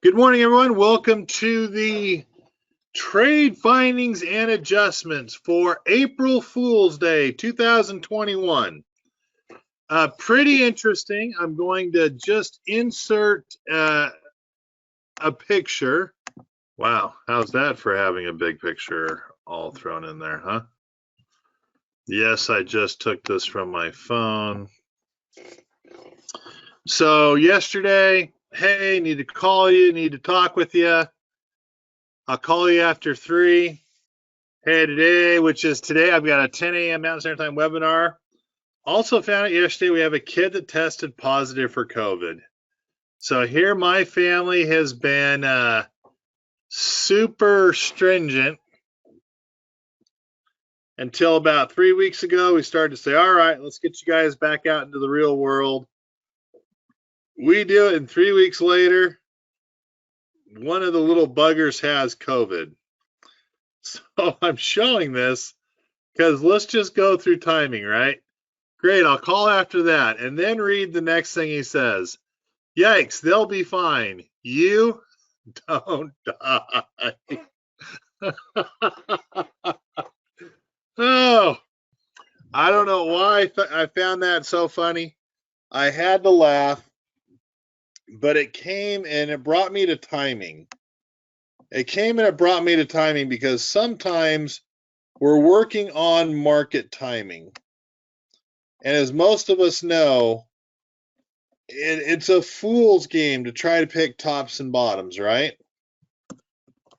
Good morning, everyone. Welcome to the trade findings and adjustments for April Fool's Day 2021. Pretty interesting. I'm going to just insert a picture. Wow, how's that for having a big picture all thrown in there, huh? Yes, I just took this from my phone. So yesterday, hey, need to call you, need to talk with you. I'll call you after 3. Hey, today, which is today, I've got a 10 a.m. Mountain Standard Time webinar. Also found out yesterday we have a kid that tested positive for COVID. So here my family has been super stringent until about 3 weeks ago. We started to say, all right, let's get you guys back out into the real world. We do it, and 3 weeks later, one of the little buggers has COVID. So I'm showing this because let's just go through timing, right? Great, I'll call after that and then read the next thing he says. Yikes, they'll be fine. You don't die. Oh, I don't know why I found that so funny. I had to laugh, but it came and it brought me to timing. It came and it brought me to timing because sometimes we're working on market timing. And as most of us know, it's a fool's game to try to pick tops and bottoms, right?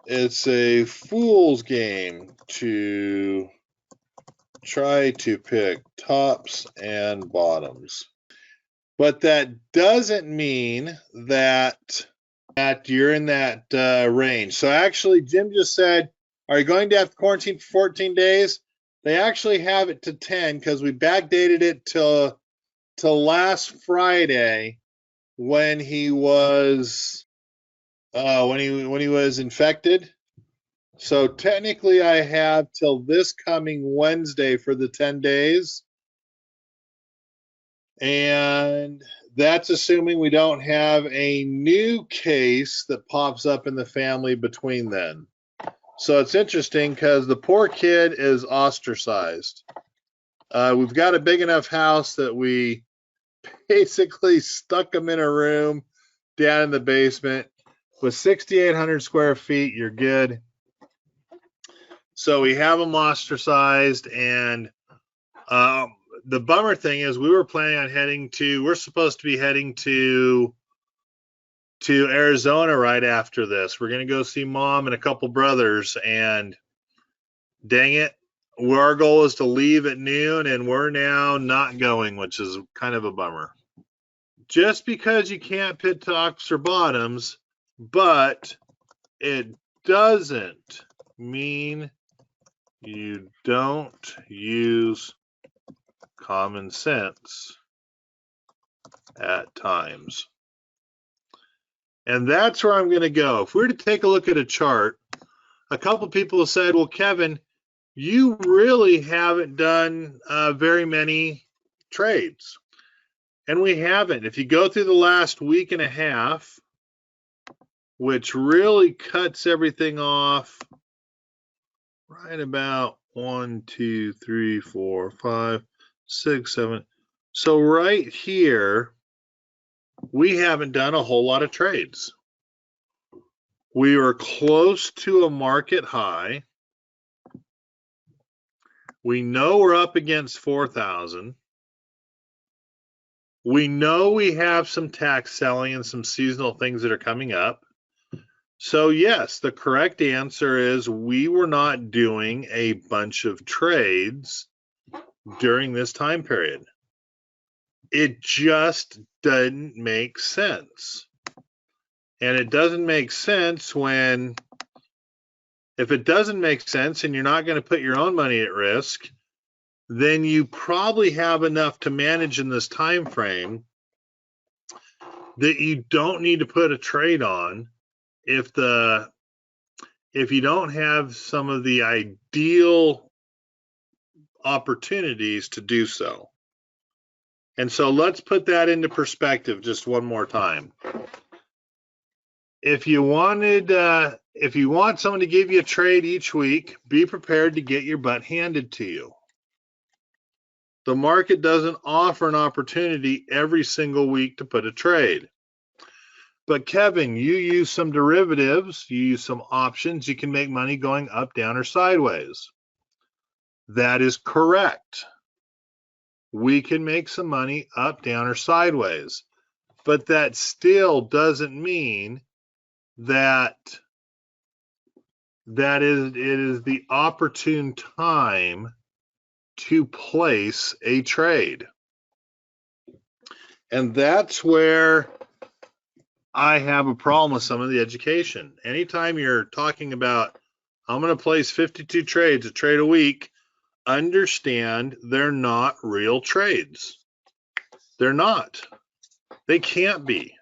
It's a fool's game to try to pick tops and bottoms. But that doesn't mean that you're in that range. So actually, Jim just said, are you going to have to quarantine for 14 days? They actually have it to 10 because we backdated it till last Friday when he was when he was infected. So technically I have till this coming Wednesday for the 10 days. And that's assuming we don't have a new case that pops up in the family between then. So it's interesting because the poor kid is ostracized. We've got a big enough house that we basically stuck him in a room down in the basement. With 6,800 square feet, you're good. So we have him ostracized, and the bummer thing is we were planning on we're supposed to be heading to Arizona right after this. We're going to go see mom and a couple brothers, and dang it, our goal is to leave at noon, and we're now not going, which is kind of a bummer. Just because you can't pick tops or bottoms, but it doesn't mean you don't use common sense at times. And that's where I'm going to go. If we were to take a look at a chart, a couple people have said, well, Kevin, you really haven't done very many trades. And we haven't. If you go through the last week and a half, which really cuts everything off right about 1, 2, 3, 4, 5, 6, 7. So right here, we haven't done a whole lot of trades. We were close to a market high. We know we're up against 4,000. We know we have some tax selling and some seasonal things that are coming up. So yes, the correct answer is we were not doing a bunch of trades during this time period. It just doesn't make sense. And it doesn't make sense if it doesn't make sense and you're not going to put your own money at risk, then you probably have enough to manage in this time frame that you don't need to put a trade on if you don't have some of the ideal opportunities to do so. And so let's put that into perspective just one more time. if you want someone to give you a trade each week, be prepared to get your butt handed to you. The market doesn't offer an opportunity every single week to put a trade. But Kevin, you use some derivatives, you use some options, you can make money going up, down, or sideways. That is correct. We can make some money up, down, or sideways. But that still doesn't mean that it is the opportune time to place a trade. And that's where I have a problem with some of the education. Anytime you're talking about, I'm going to place 52 trades, a trade a week, understand they're not real trades. They're not. They can't be.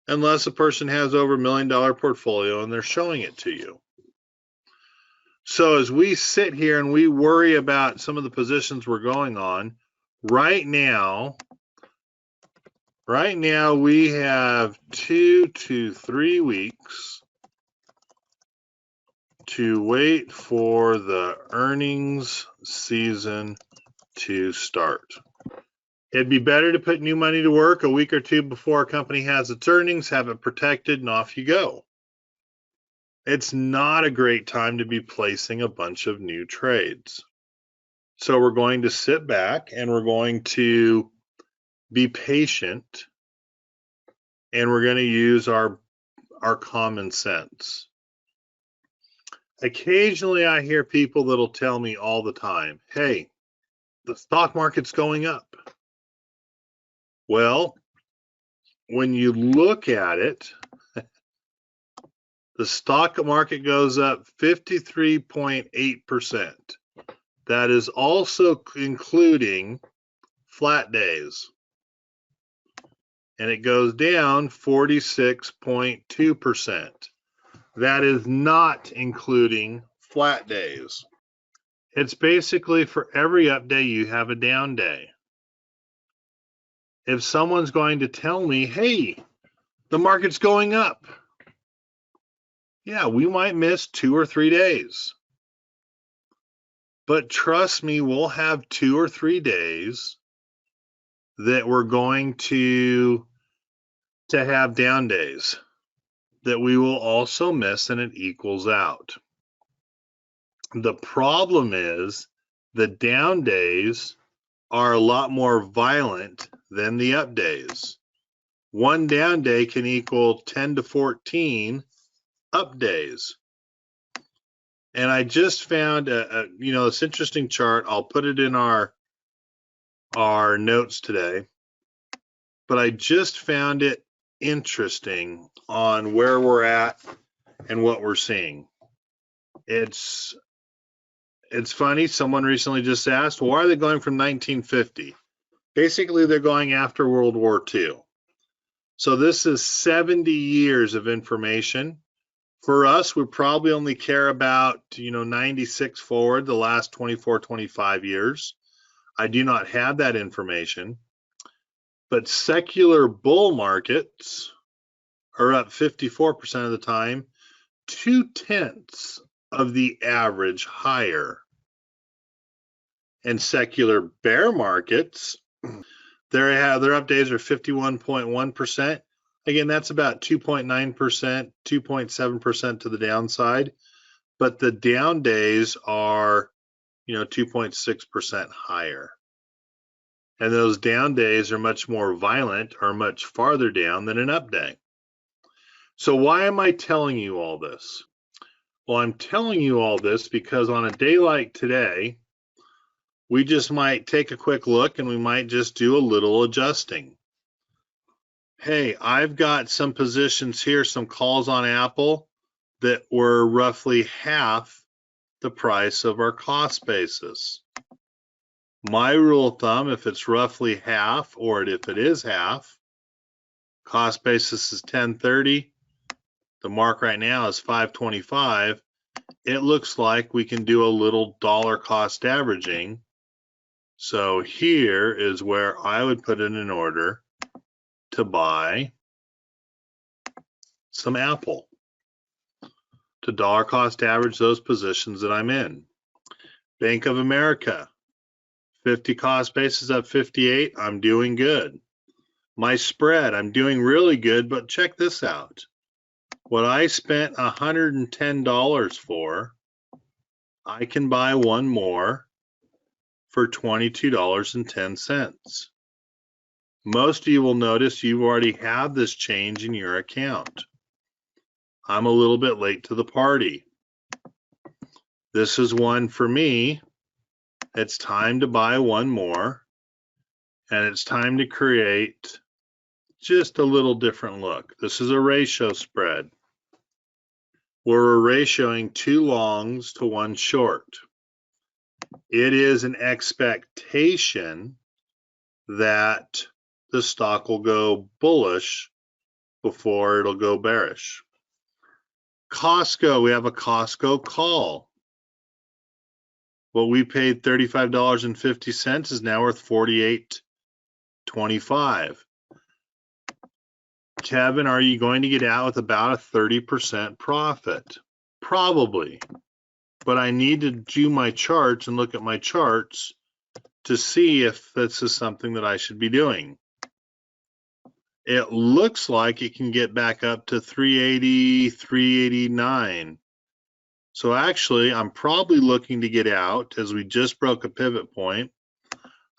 Unless a person has over $1 million portfolio and they're showing it to you. So as we sit here and we worry about some of the positions we're going on, right now we have 2 to 3 weeks to wait for the earnings season to start. It'd be better to put new money to work a week or two before a company has its earnings, have it protected, and off you go. It's not a great time to be placing a bunch of new trades. So we're going to sit back and we're going to be patient and we're going to use our common sense. Occasionally I hear people that'll tell me all the time, hey, the stock market's going up. Well, when you look at it, the stock market goes up 53.8%. That is also including flat days. And it goes down 46.2%. That is not including flat days. It's basically for every up day you have a down day. If someone's going to tell me, hey, the market's going up, yeah, we might miss 2 or 3 days. But trust me, we'll have 2 or 3 days that we're going to have down days that we will also miss, and it equals out. The problem is the down days are a lot more violent than the up days. One down day can equal 10 to 14 up days. And I just found this interesting chart. I'll put it in our notes today. But I just found it interesting on where we're at and what we're seeing. It's funny. Someone recently just asked, well, why are they going from 1950? Basically, they're going after World War II. So this is 70 years of information. For us, we probably only care about, 96 forward, the last 24, 25 years. I do not have that information. But secular bull markets are up 54% of the time, 2/10 of the average higher. And secular bear markets, their up days are 51.1%. Again, that's about 2.9%, 2.7% to the downside. But the down days are, 2.6% higher. And those down days are much more violent or much farther down than an up day. So why am I telling you all this? Well, I'm telling you all this because on a day like today, we just might take a quick look and we might just do a little adjusting. Hey, I've got some positions here, some calls on Apple that were roughly half the price of our cost basis. My rule of thumb, if it's roughly half, or if it is half, cost basis is 1030. The mark right now is 525. It looks like we can do a little dollar cost averaging. So here is where I would put in an order to buy some Apple to dollar cost average those positions that I'm in. Bank of America, 50 cost basis up 58. I'm doing good. My spread, I'm doing really good, but check this out. What I spent $110 for, I can buy one more for $22.10. Most of you will notice you already have this change in your account. I'm a little bit late to the party. This is one for me. It's time to buy one more, and it's time to create just a little different look. This is a ratio spread where we're ratioing 2 longs to 1 short. It is an expectation that the stock will go bullish before it'll go bearish. Costco, we have a Costco call. What we paid $35.50 is now worth $48.25. Kevin, are you going to get out with about a 30% profit? Probably, but I need to do my charts and look at my charts to see if this is something that I should be doing. It looks like it can get back up to 380, 389. So actually, I'm probably looking to get out as we just broke a pivot point.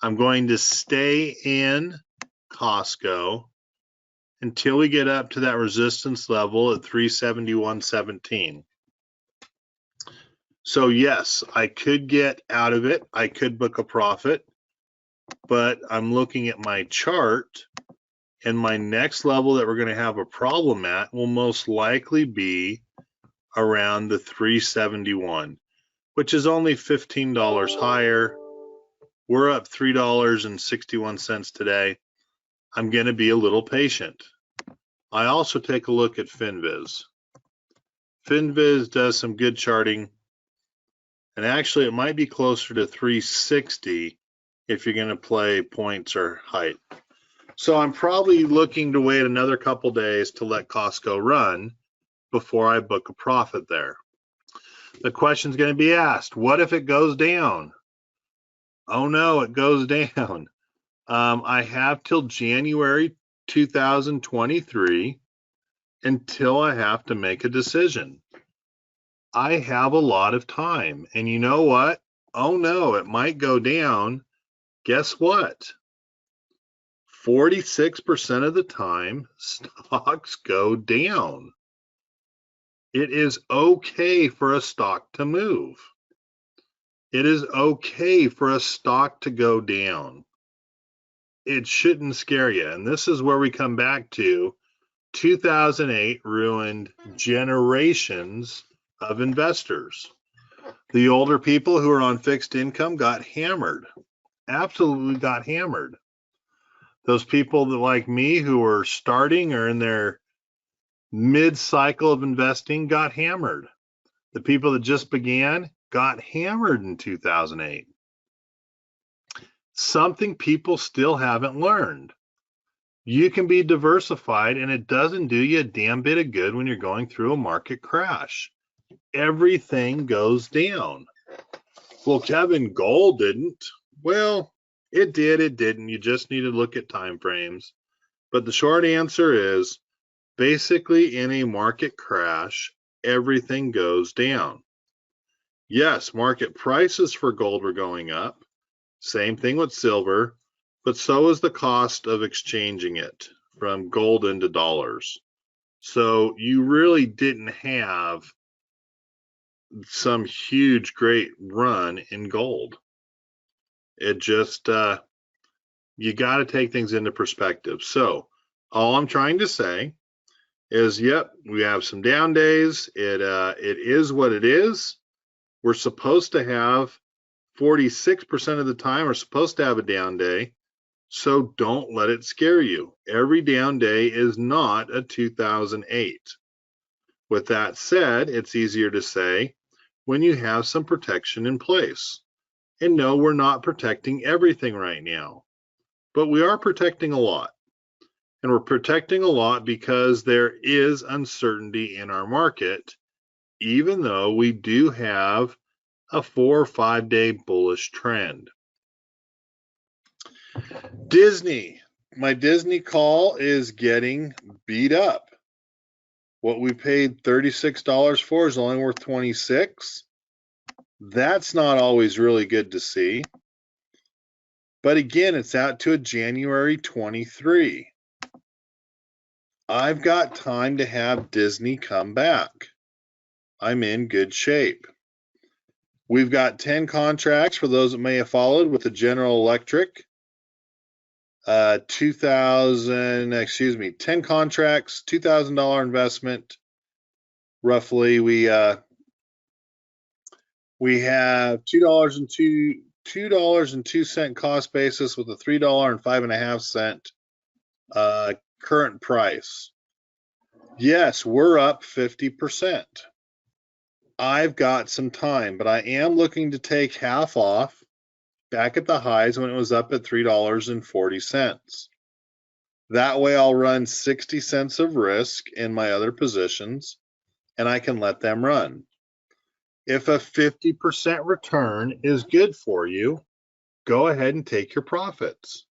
I'm going to stay in Costco until we get up to that resistance level at 371.17. So yes, I could get out of it. I could book a profit, but I'm looking at my chart, and my next level that we're going to have a problem at will most likely be around the 371, which is only $15 higher. We're up $3.61 today. I'm going to be a little patient. I also take a look at FinViz. FinViz does some good charting, and actually it might be closer to 360 if you're going to play points or height. So I'm probably looking to wait another couple days to let Costco run before I book a profit there. The question's going to be asked, what if it goes down? Oh no, it goes down. I have till January 2023 until I have to make a decision. I have a lot of time, and you know what? Oh no, it might go down. Guess what? 46% of the time, stocks go down. It is okay for a stock to move. It is okay for a stock to go down. It shouldn't scare you. And this is where we come back to 2008 ruined generations of investors. The older people who are on fixed income got hammered, absolutely got hammered. Those people that, like me, who are starting or in their mid-cycle of investing, got hammered. The people that just began got hammered in 2008. Something people still haven't learned. You can be diversified, and it doesn't do you a damn bit of good when you're going through a market crash. Everything goes down. Well, Kevin, gold didn't. Well, it did, it didn't. You just need to look at time frames. But the short answer is, basically in a market crash, everything goes down. Yes, market prices for gold were going up. Same thing with silver, but so is the cost of exchanging it from gold into dollars. So you really didn't have some huge, great run in gold. It just, you got to take things into perspective. So all I'm trying to say is, yep, we have some down days. It is what it is. We're supposed to have 46% of the time are supposed to have a down day. So don't let it scare you. Every down day is not a 2008. With that said, it's easier to say when you have some protection in place. And no, we're not protecting everything right now, but we are protecting a lot. And we're protecting a lot because there is uncertainty in our market, even though we do have a 4 or 5 day bullish trend. Disney. My Disney call is getting beat up. What we paid $36 for is only worth $26. That's not always really good to see. But again, it's out to a January 23. I've got time to have Disney come back. I'm in good shape. We've got 10 contracts for those that may have followed with the General Electric. 10 contracts, $2,000 investment. Roughly, we have $2.02 cost basis with a $3.05 current price. Yes, we're up 50%. I've got some time, but I am looking to take half off back at the highs when it was up at $3.40. That way I'll run 60 cents of risk in my other positions and I can let them run. If a 50% return is good for you, go ahead and take your profits.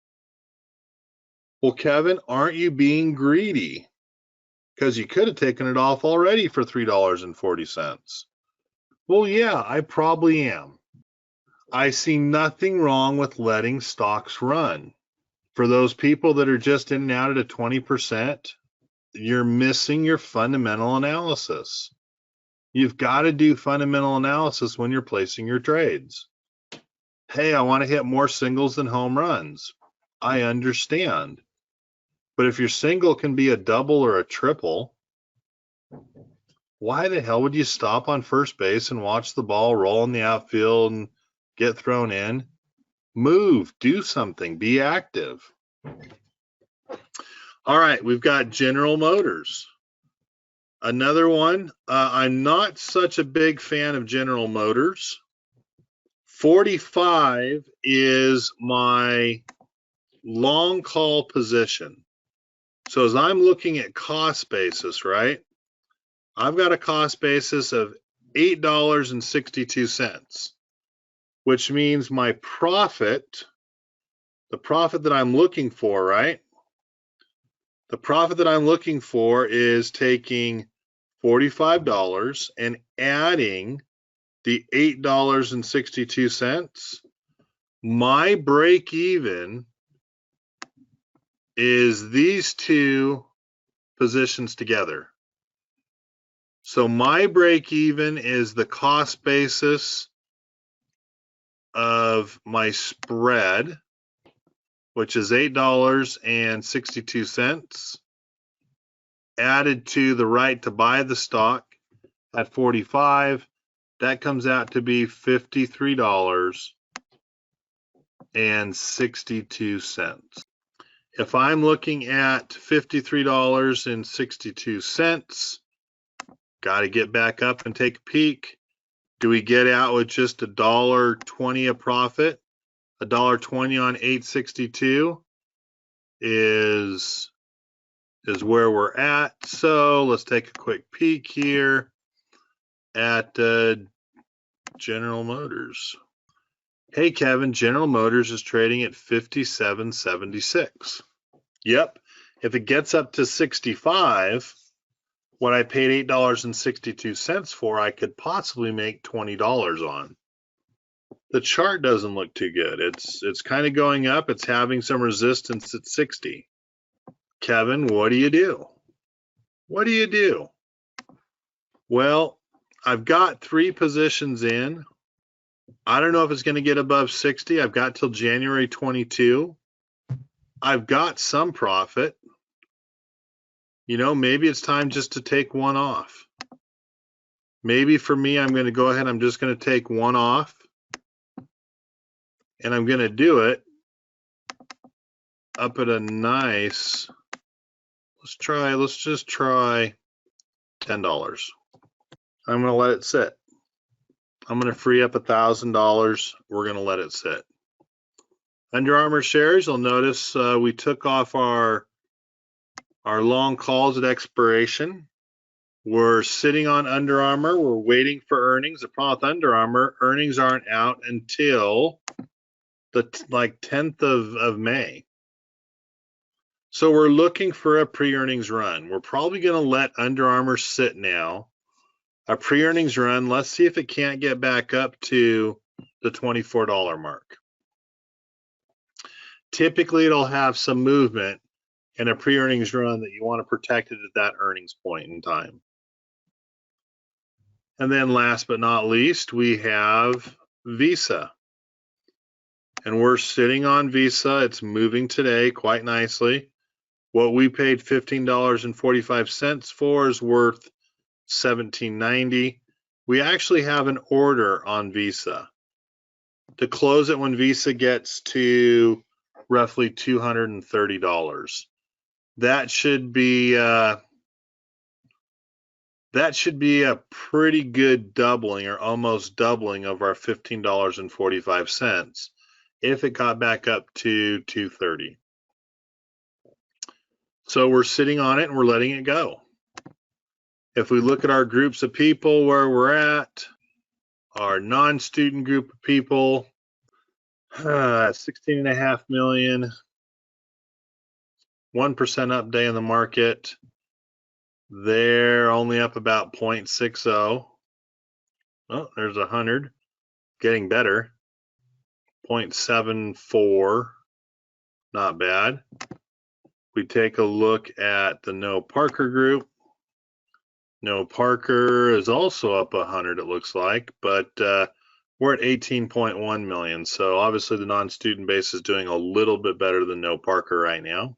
Well, Kevin, aren't you being greedy? Because you could have taken it off already for $3.40. Well, yeah, I probably am. I see nothing wrong with letting stocks run. For those people that are just in and out at a 20%, you're missing your fundamental analysis. You've got to do fundamental analysis when you're placing your trades. Hey, I want to hit more singles than home runs. I understand. But if your single can be a double or a triple, why the hell would you stop on first base and watch the ball roll in the outfield and get thrown in? Move, do something, be active. All right, we've got General Motors. Another one, I'm not such a big fan of General Motors. 45 is my long call position. So as I'm looking at cost basis, right? I've got a cost basis of $8.62, which means my profit, the profit that I'm looking for, right? The profit that I'm looking for is taking $45 and adding the $8.62. My break even is these two positions together. So my break even is the cost basis of my spread, which is $8.62, added to the right to buy the stock at 45. That comes out to be $53.62. If I'm looking at $53.62, got to get back up and take a peek. Do we get out with just $1.20 a profit? $1.20 on 862 is where we're at. So let's take a quick peek here at General Motors. Hey, Kevin, General Motors is trading at 57.76. Yep. If it gets up to 65, what I paid $8.62 for, I could possibly make $20 on. The chart doesn't look too good. It's kind of going up. It's having some resistance at 60. Kevin, what do you do? What do you do? Well, I've got 3 positions in. I don't know if it's going to get above 60. I've got till January 22. I've got some profit. You know, maybe it's time just to take one off. Maybe for me, I'm going to go ahead. I'm just going to take one off. And I'm going to do it up at a nice, let's just try $10. I'm going to let it sit. I'm going to free up $1,000. We're going to let it sit. Under Armour shares, you'll notice we took off our Our long calls at expiration. We're sitting on Under Armour. We're waiting for earnings. The problem with Under Armour, earnings aren't out until the 10th of May. So we're looking for a pre-earnings run. We're probably going to let Under Armour sit now. A pre-earnings run. Let's see if it can't get back up to the $24 mark. Typically, it'll have some movement in a pre-earnings run that you want to protect it at that earnings point in time. And then last but not least, we have Visa. And we're sitting on Visa. It's moving today quite nicely. What we paid $15.45 for is worth $17.90. We actually have an order on Visa to close it when Visa gets to roughly $230. That should be a pretty good doubling or almost doubling of our $15.45 if it got back up to $230. So we're sitting on it and we're letting it go. If we look at our groups of people where we're at, our non-student group of people, 16.5 million, 1% up day in the market. They're only up about 0.60. Oh, there's 100, getting better. 0.74, not bad. We take a look at the No Parker group. No Parker is also up 100, it looks like, but we're at 18.1 million. So obviously the non-student base is doing a little bit better than No Parker right now.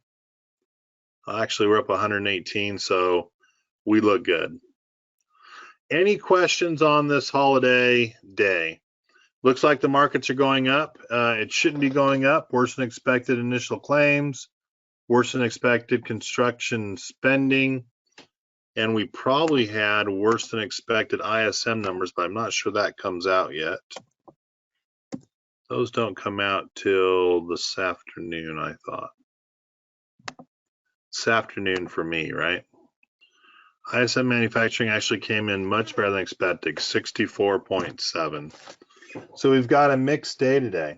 Actually, we're up 118, so we look good. Any questions on this holiday day? Looks like the markets are going up. It shouldn't be going up. Worse than expected initial claims, worse than expected construction spending, and we probably had worse than expected ISM numbers, but I'm not sure that comes out yet. Those don't come out till this afternoon, I thought. This afternoon for me, right? ISM manufacturing actually came in much better than expected, 64.7. So we've got a mixed day today.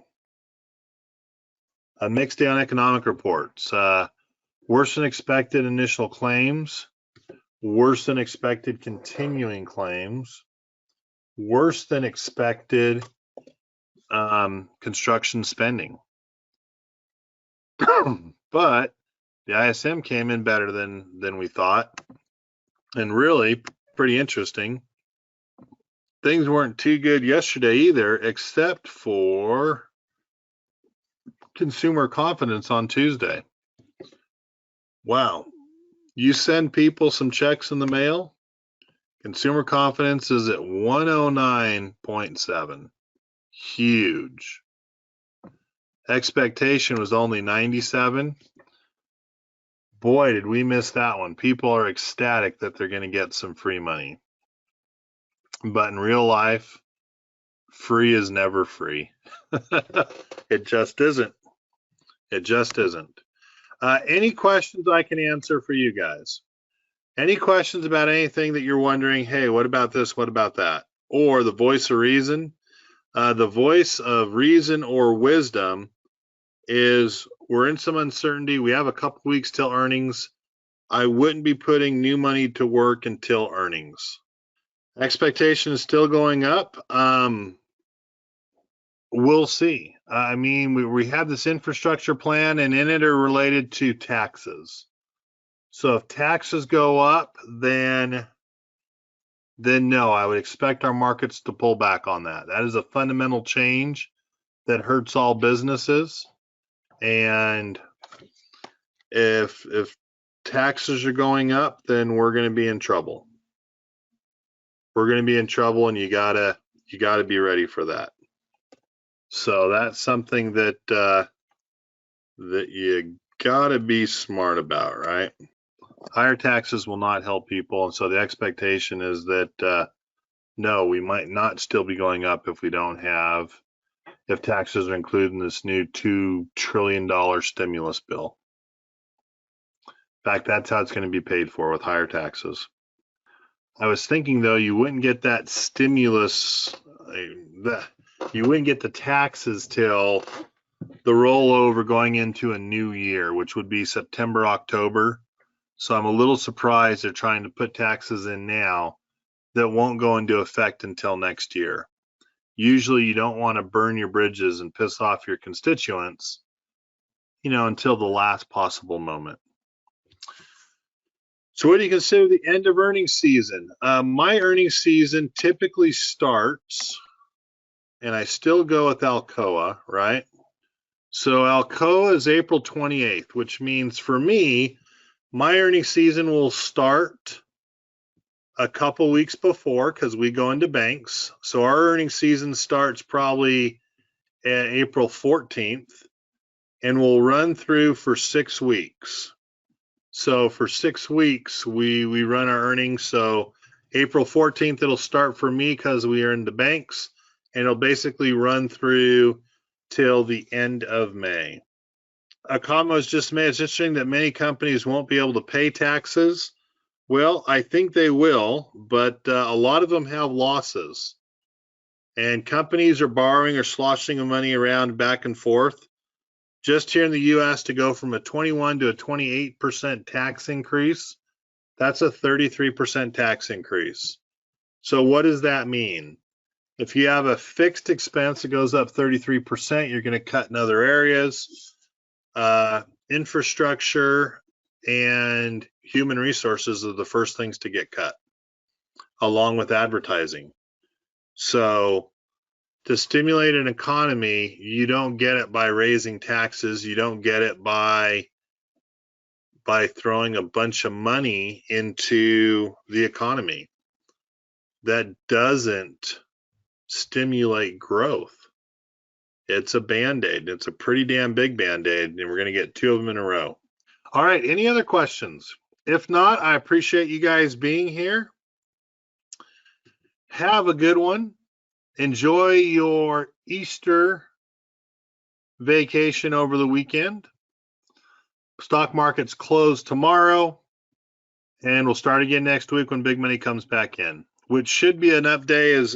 A mixed day on economic reports. Worse than expected initial claims, worse than expected continuing claims, worse than expected construction spending. But the ISM came in better than we thought. And really pretty interesting. Things weren't too good yesterday either, except for consumer confidence on Tuesday. Wow. You send people some checks in the mail, consumer confidence is at 109.7. Huge. Expectation was only 97. Boy, did we miss that one. People are ecstatic that they're going to get some free money. But in real life, free is never free. It just isn't. It just isn't. Any questions I can answer for you guys? Any questions about anything that you're wondering, hey, what about this? What about that? Or the voice of reason? The voice of reason or wisdom is we're in some uncertainty. We have a couple weeks till earnings. I wouldn't be putting new money to work until earnings. Expectation is still going up. We'll see. I mean, we have this infrastructure plan, and in it are related to taxes. So if taxes go up, then no, I would expect our markets to pull back on that. That is a fundamental change that hurts all businesses. And if taxes are going up, then we're going to be in trouble. We're going to be in trouble, and you gotta be ready for that. So that's something that that you gotta be smart about, right? Higher taxes will not help people, and so the expectation is that no, we might not still be going up if taxes are included in this new $2 trillion stimulus bill. In fact, that's how it's going to be paid for, with higher taxes. I was thinking, though, you wouldn't get that stimulus, you wouldn't get the taxes till the rollover going into a new year, which would be September, October. So I'm a little surprised they're trying to put taxes in now that won't go into effect until next year. Usually you don't want to burn your bridges and piss off your constituents, until the last possible moment. So what do you consider the end of earnings season? My earnings season typically starts, and I still go with Alcoa, right? So Alcoa is April 28th, which means for me, my earnings season will start a couple weeks before, because we go into banks. So our earnings season starts probably at April 14th and will run through for 6 weeks. So for 6 weeks, we run our earnings. So April 14th, it'll start for me because we are in the banks, and it'll basically run through till the end of May. A comment was just made. It's interesting that many companies won't be able to pay taxes. Well, I think they will, but a lot of them have losses. And companies are borrowing or sloshing the money around back and forth. Just here in the U.S., to go from a 21 to a 28% tax increase, that's a 33% tax increase. So what does that mean? If you have a fixed expense that goes up 33%, you're going to cut in other areas. Infrastructure and human resources are the first things to get cut, along with advertising. So to stimulate an economy, you don't get it by raising taxes. You don't get it by throwing a bunch of money into the economy. That doesn't stimulate growth. It's a Band-Aid. It's a pretty damn big Band-Aid, and we're going to get 2 of them in a row. All right, any other questions? If not, I appreciate you guys being here. Have a good one. Enjoy your Easter vacation over the weekend. Stock market's closed tomorrow, and we'll start again next week when big money comes back in, which should be an up day as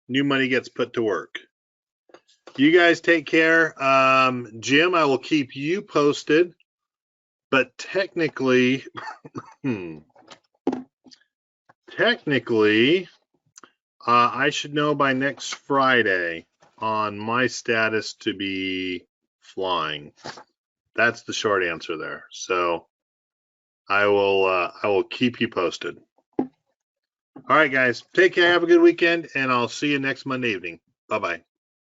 new money gets put to work. You guys take care. Jim, I will keep you posted, but technically, I should know by next Friday on my status to be flying. That's the short answer there. So I will keep you posted. All right, guys, take care. Have a good weekend, and I'll see you next Monday evening. Bye-bye.